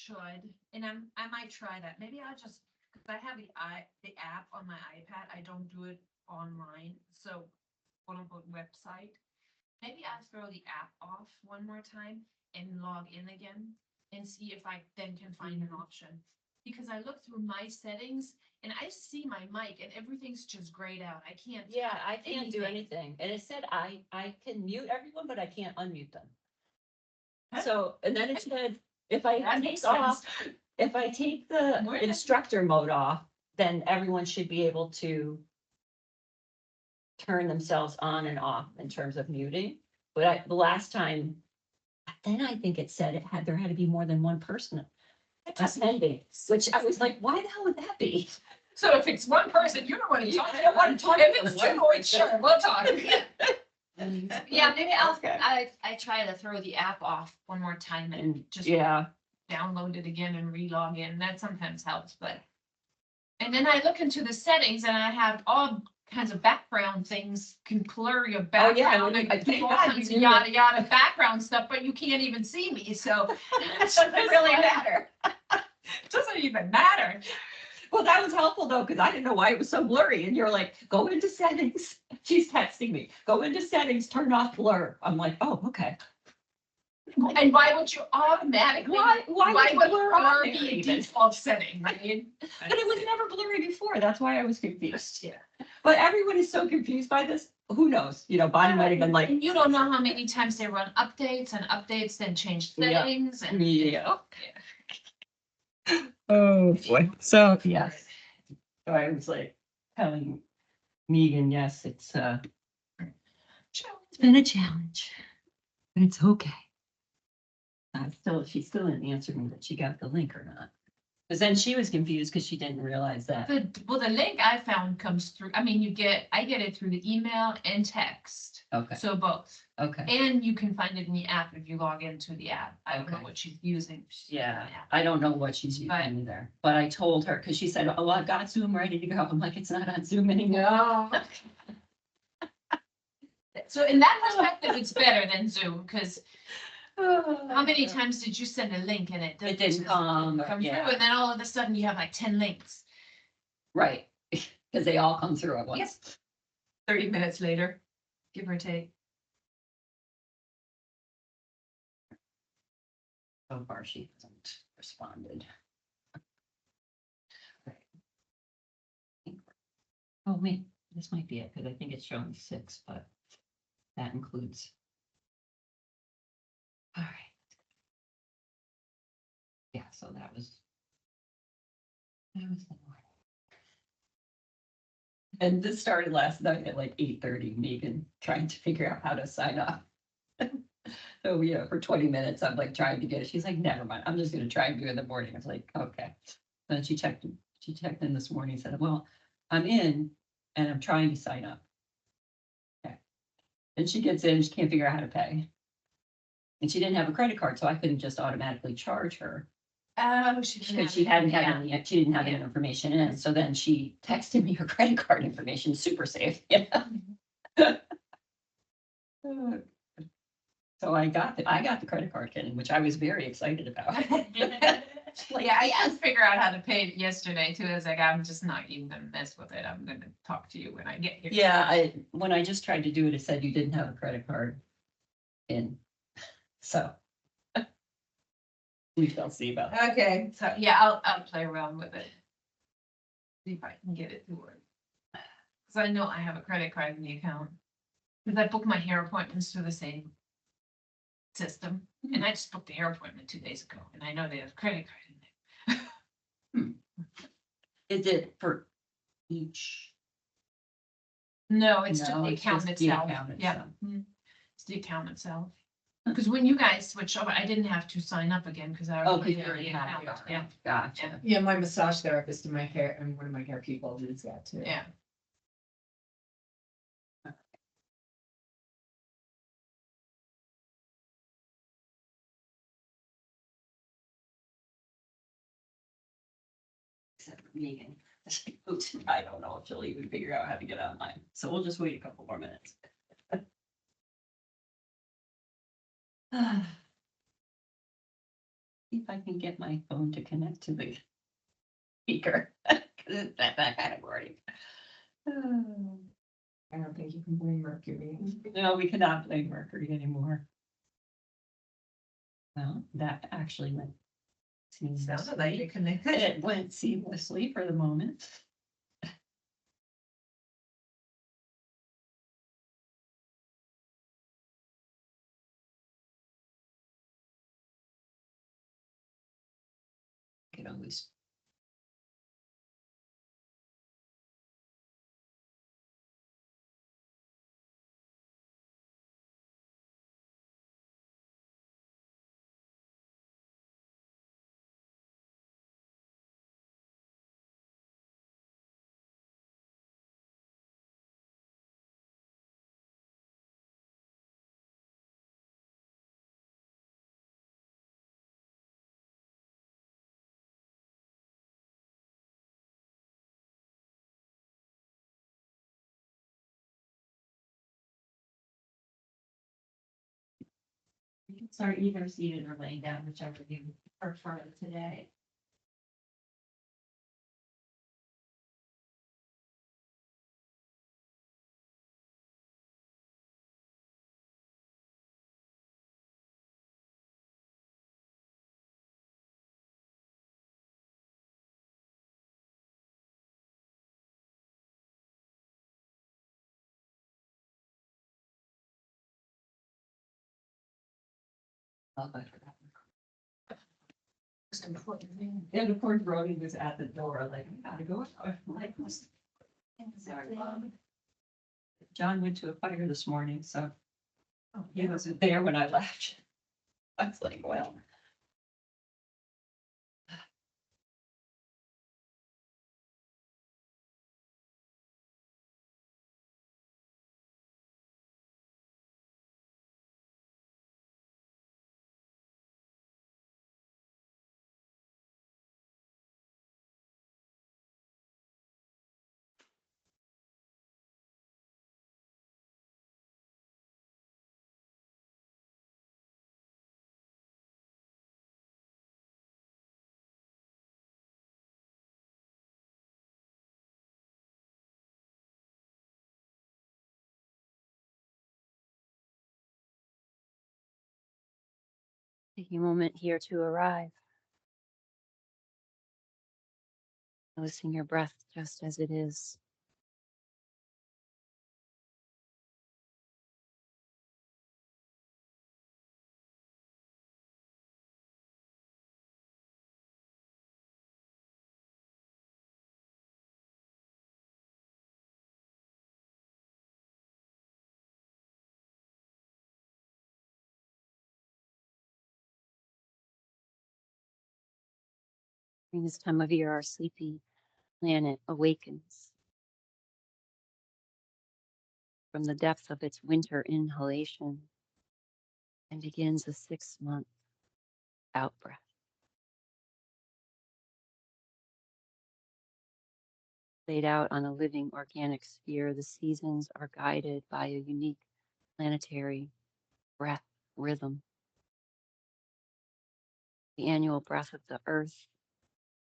should, and I might try that. Maybe I'll just, because I have the app on my iPad. I don't do it online, so quote unquote website. Maybe I'll throw the app off one more time and log in again and see if I then can find an option. Because I look through my settings and I see my mic and everything's just grayed out. I can't. Yeah, I can't do anything. And it said I can mute everyone, but I can't unmute them. So, and then it said, if I take off, if I take the instructor mode off, then everyone should be able to turn themselves on and off in terms of muting. But the last time, then I think it said there had to be more than one person attending, which I was like, why the hell would that be? So if it's one person, you don't want to talk. I don't want to talk. If it's two, sure, we'll talk. Yeah, maybe I try to throw the app off one more time and just download it again and re-log in. That sometimes helps, but. And then I look into the settings and I have all kinds of background things can blur your background. And all kinds of yada yada background stuff, but you can't even see me, so it doesn't really matter. It doesn't even matter. Well, that was helpful though, because I didn't know why it was so blurry. And you're like, go into settings. She's texting me. Go into settings, turn off blur. I'm like, oh, okay. And why would you automatically? Why would blur be a default setting? Right? But it was never blurry before. That's why I was confused. Yeah. But everyone is so confused by this. Who knows? You know, Bonnie might have been like, and you don't know how many times they run updates and updates, then change settings. And oh boy. So yes. So I was like telling Megan, yes, it's been a challenge, but it's okay. She still didn't answer me that she got the link or not. Because then she was confused because she didn't realize that. Well, the link I found comes through. I mean, I get it through the email and text. Okay. So both. Okay. And you can find it in the app if you log into the app. I don't know what she's using. Yeah, I don't know what she's using either. But I told her because she said, "Oh, I've got Zoom ready to go." I'm like, "It's not on Zoom anymore." No. So in that perspective, it's better than Zoom because. How many times did you send a link and it didn't come through, and then all of a sudden you have like 10 links? Right, because they all come through at once. Yes. 30 minutes later, give or take. So far, she hasn't responded. Oh wait, this might be it because I think it's showing 6, but that includes. All right. Yeah, so that was the morning. And this started last night at like 8:30, Megan trying to figure out how to sign up. So for 20 minutes, I'm like trying to get it. She's like, never mind, I'm just gonna try and do it in the morning. I was like, okay. Then she checked in this morning and said, well, I'm in and I'm trying to sign up. Okay. And she gets in, she can't figure out how to pay. And she didn't have a credit card, so I couldn't just automatically charge her. Oh, she didn't have any information in. So then she texted me her credit card information, super safe. So I got the credit card in, which I was very excited about. I just figured out how to pay it yesterday too. I was like, I'm just not even gonna mess with it. I'm gonna talk to you when I get here. Yeah, when I just tried to do it, it said you didn't have a credit card in. So we shall see about that. Okay, so I'll play around with it. See if I can get it to work. Because I know I have a credit card in the account. Because I booked my hair appointments through the same system. And I just booked the hair appointment 2 days ago. And I know they have a credit card in there. Is it for each? No, it's just the account itself. Yeah. It's the account itself. Because when you guys switched over, I didn't have to sign up again because I already had the account. Yeah. Gotcha. Yeah, my massage therapist and my hair and one of my hair people did that too. Yeah. Except for Megan. I don't know if she'll even figure out how to get online. So we'll just wait a couple more minutes. See if I can get my phone to connect to the speaker. Cause it's not that kind of boring. I don't think you can blame Mercury. No, we cannot blame Mercury anymore. Well, that actually went Sounded like seamlessly. you connected. It went seamlessly for the moment. Could always. You can start either seated or laying down, whichever you prefer today. Most important thing. And of course, Brody was at the door, like, I gotta go. Like, sorry, Mom. John went to a fire this morning, so he wasn't there when I left. I was like, well. Taking a moment here to arrive, noticing your breath just as it is. During this time of year, our sleepy planet awakens from the depth of its winter inhalation and begins a 6-month out breath. Laid out on a living organic sphere, the seasons are guided by a unique planetary breath rhythm. The annual breath of the earth,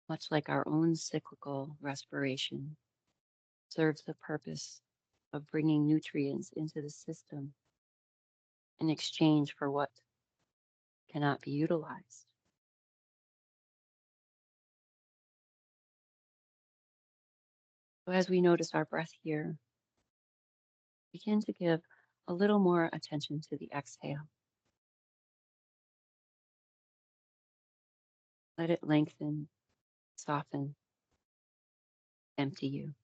much like our own cyclical respiration, serves the purpose of bringing nutrients into the system in exchange for what cannot be utilized. So as we notice our breath here, begin to give a little more attention to the exhale. Let it lengthen, soften, empty you.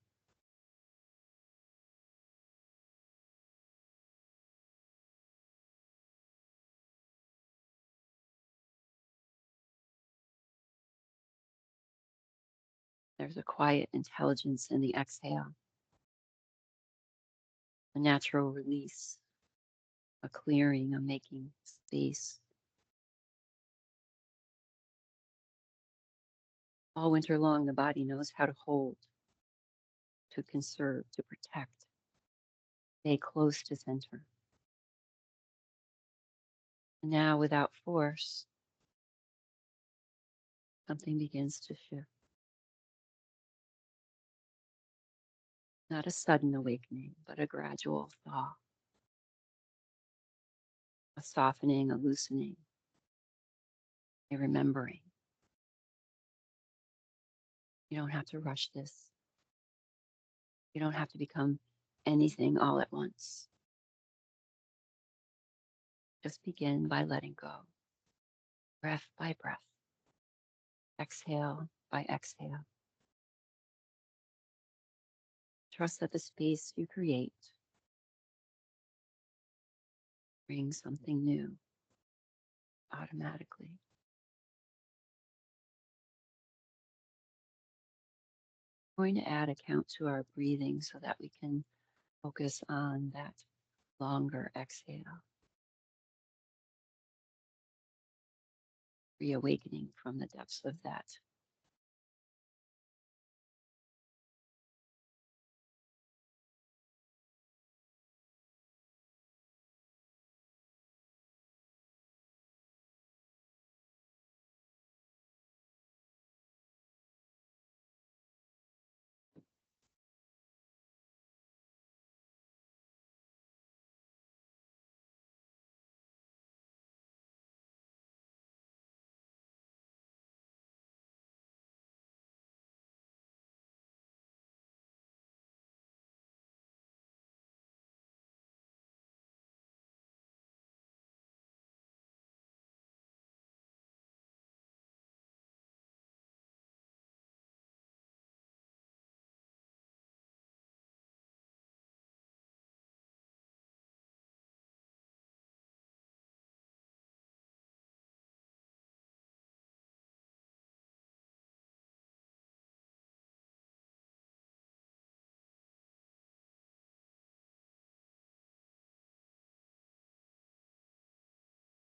There's a quiet intelligence in the exhale, a natural release, a clearing, a making space. All winter long, the body knows how to hold, to conserve, to protect, stay close to center. And now, without force, something begins to shift. Not a sudden awakening, but a gradual thaw, a softening, a loosening, a remembering. You don't have to rush this. You don't have to become anything all at once. Just begin by letting go, breath by breath, exhale by exhale. Trust that the space you create brings something new automatically. We're going to add a count to our breathing so that we can focus on that longer exhale, reawakening from the depths of that.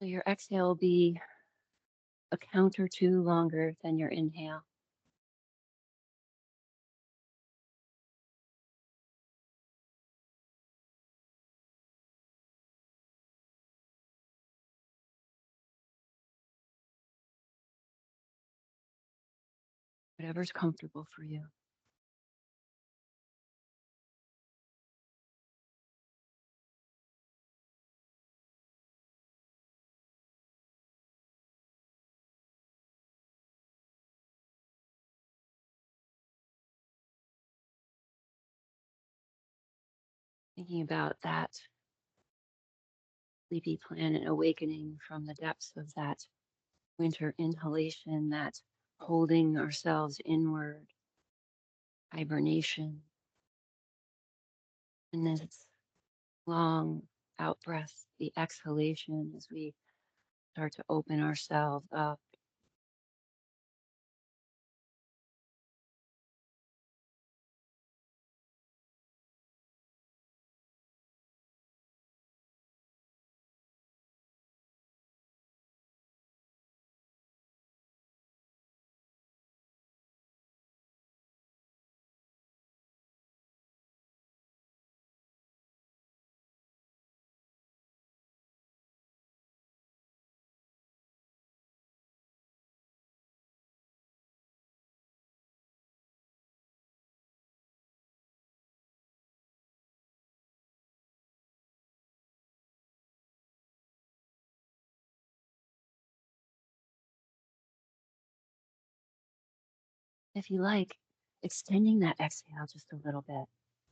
So your exhale will be a count or two longer than your inhale. Whatever's comfortable for you. Thinking about that sleepy planet awakening from the depths of that winter inhalation, that holding ourselves inward, hibernation, and this long out breath, the exhalation as we start to open ourselves up. If you like, extending that exhale just a little bit,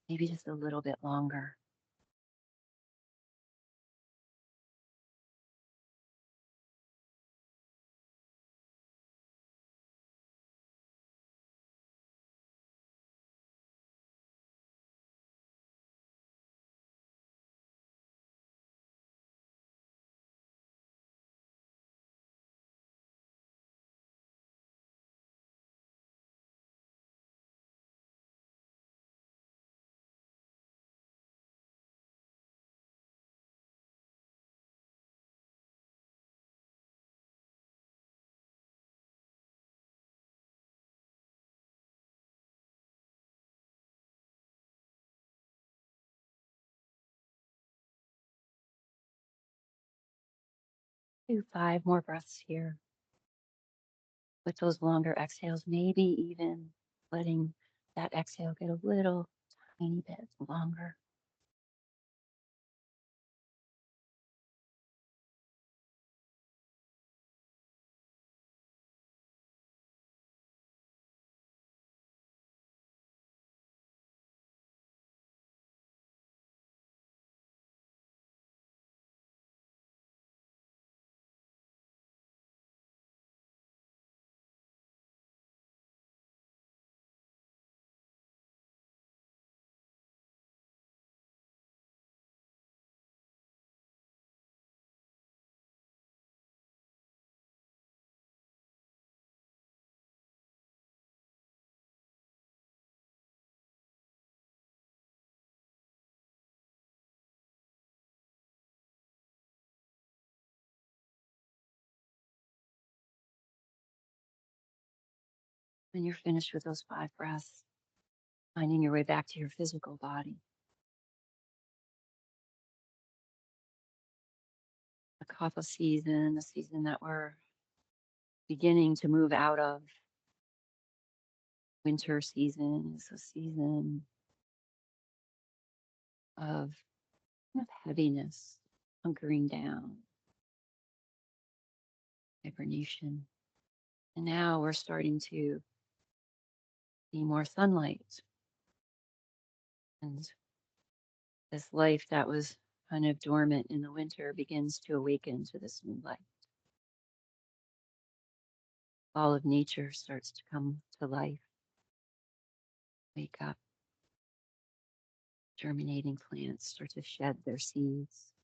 maybe just a little bit longer. Do 5 more breaths here. with those longer exhales, maybe even letting that exhale get a little tiny bit longer. When you're finished with those 5 breaths, finding your way back to your physical body. The kapha season, the season that we're beginning to move out of. Winter season is a season of kind of heaviness, hunkering down, hibernation. And now we're starting to see more sunlight. And this life that was kind of dormant in the winter begins to awaken to this new light. All of nature starts to come to life, wake up. Germinating plants start to shed their seeds.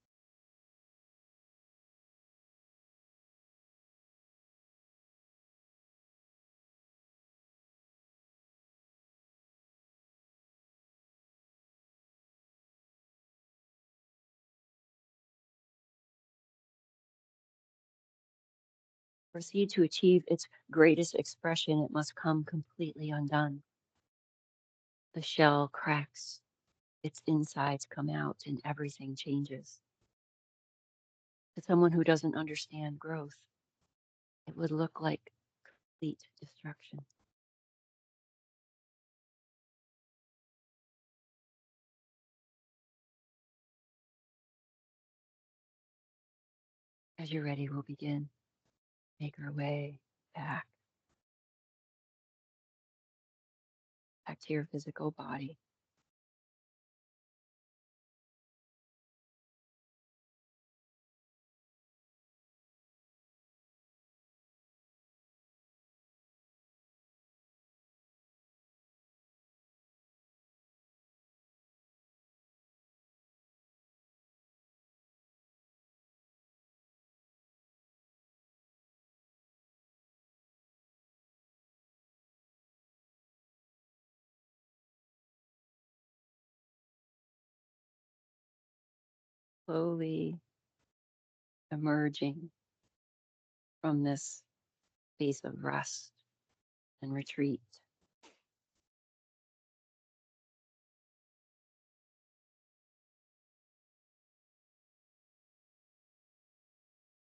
For a seed to achieve its greatest expression, it must come completely undone. The shell cracks, its insides come out, and everything changes. To someone who doesn't understand growth, it would look like complete destruction. As you're ready, we'll begin. Make our way back to your physical body. Slowly emerging from this space of rest and retreat.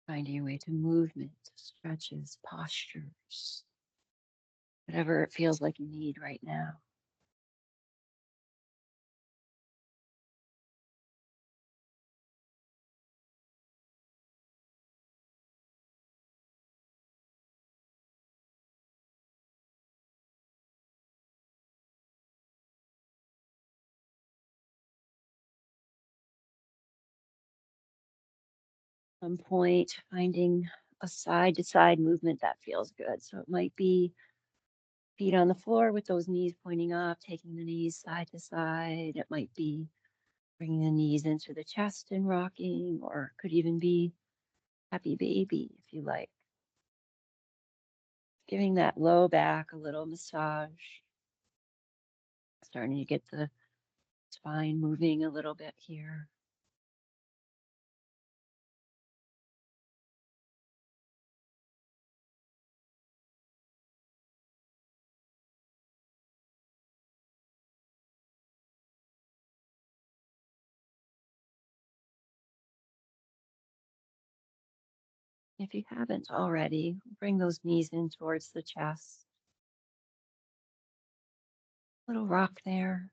Finding your way to movement, stretches, postures, whatever it feels like you need right now. Some point, finding a side to side movement that feels good. So it might be feet on the floor with those knees pointing up, taking the knees side to side. It might be bringing the knees into the chest and rocking, or it could even be happy baby if you like. Giving that low back a little massage. Starting to get the spine moving a little bit here. If you haven't already, bring those knees in towards the chest. Little rock there.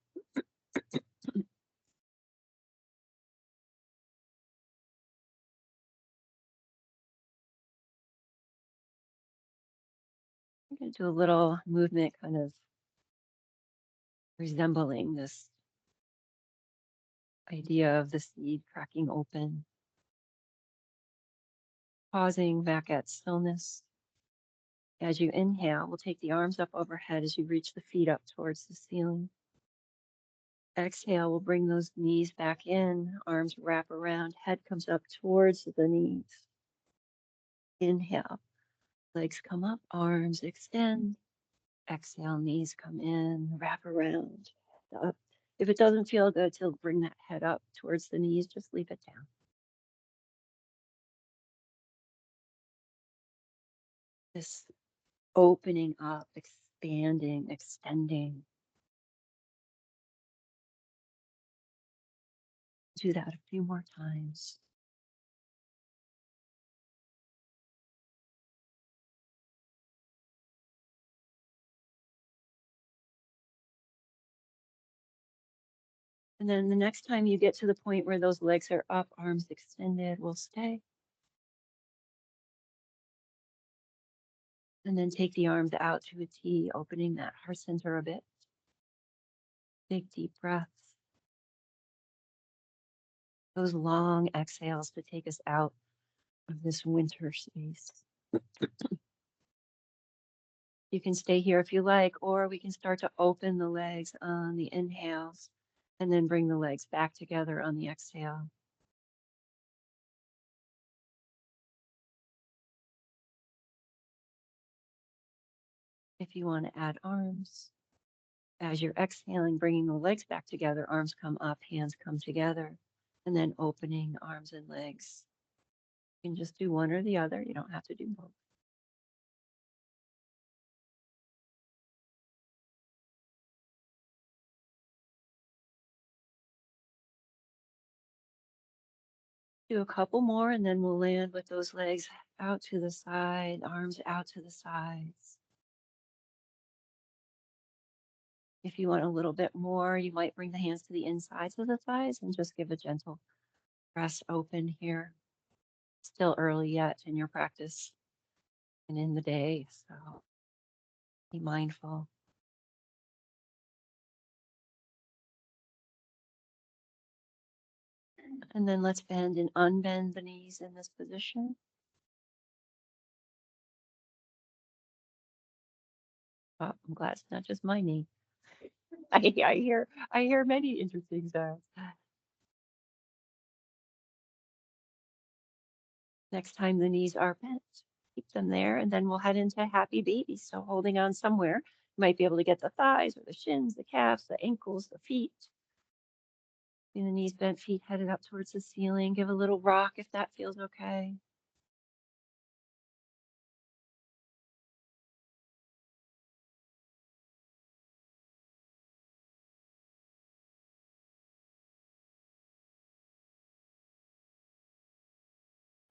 I'm going to do a little movement kind of resembling this idea of the seed cracking open. Pausing back at stillness. As you inhale, we'll take the arms up overhead as you reach the feet up towards the ceiling. Exhale, we'll bring those knees back in, arms wrap around, head comes up towards the knees. Inhale, legs come up, arms extend. Exhale, knees come in, wrap around, up. If it doesn't feel good to bring that head up towards the knees, just leave it down. This opening up, expanding, extending. Do that a few more times. And then the next time you get to the point where those legs are up, arms extended, we'll stay. And then take the arms out to a T, opening that heart center a bit. Big deep breaths. Those long exhales to take us out of this winter space. You can stay here if you like, or we can start to open the legs on the inhales and then bring the legs back together on the exhale. If you want to add arms, as you're exhaling, bringing the legs back together, arms come up, hands come together, and then opening arms and legs. You can just do one or the other. You don't have to do both. Do a couple more, and then we'll land with those legs out to the side, arms out to the sides. If you want a little bit more, you might bring the hands to the insides of the thighs and just give a gentle press open here. Still early yet in your practice and in the day, so be mindful. And then let's bend and unbend the knees in this position. Oh, I'm glad it's not just my knee. I hear many interesting sounds. Next time the knees are bent, keep them there, and then we'll head into happy baby. So holding on somewhere, you might be able to get the thighs or the shins, the calves, the ankles, the feet. And the knees bent, feet headed up towards the ceiling. Give a little rock if that feels okay.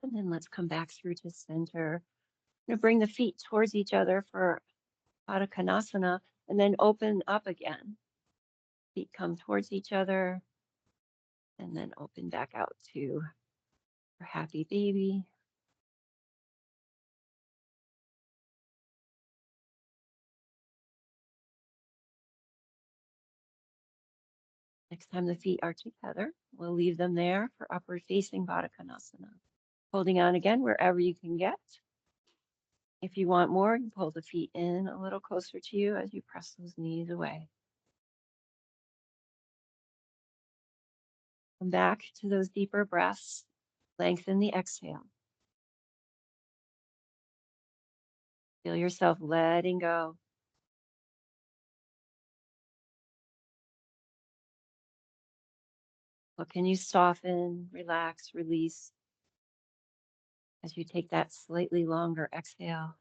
And then let's come back through to center. We're going to bring the feet towards each other for Baddha Konasana and then open up again. Feet come towards each other and then open back out to our happy baby. Next time the feet are together, we'll leave them there for upward facing Baddha Konasana. Holding on again wherever you can get. If you want more, you pull the feet in a little closer to you as you press those knees away. Come back to those deeper breaths. Lengthen the exhale. Feel yourself letting go. What can you soften, relax, release as you take that slightly longer exhale?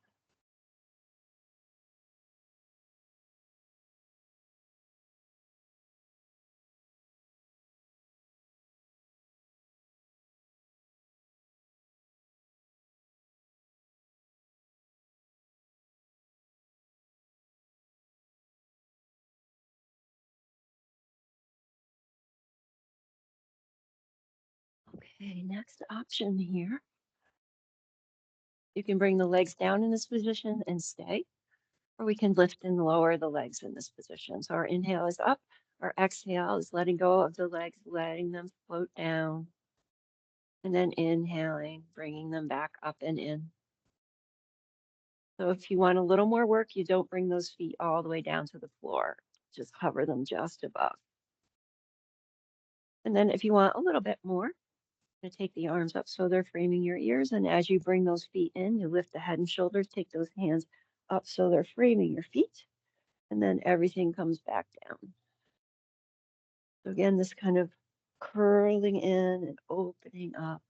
Okay, next option here. You can bring the legs down in this position and stay, or we can lift and lower the legs in this position. So our inhale is up, our exhale is letting go of the legs, letting them float down, and then inhaling, bringing them back up and in. So if you want a little more work, you don't bring those feet all the way down to the floor. Just hover them just above. And then if you want a little bit more, to take the arms up so they're framing your ears. And as you bring those feet in, you lift the head and shoulders, take those hands up so they're framing your feet. And then everything comes back down. So again, this kind of curling in and opening up.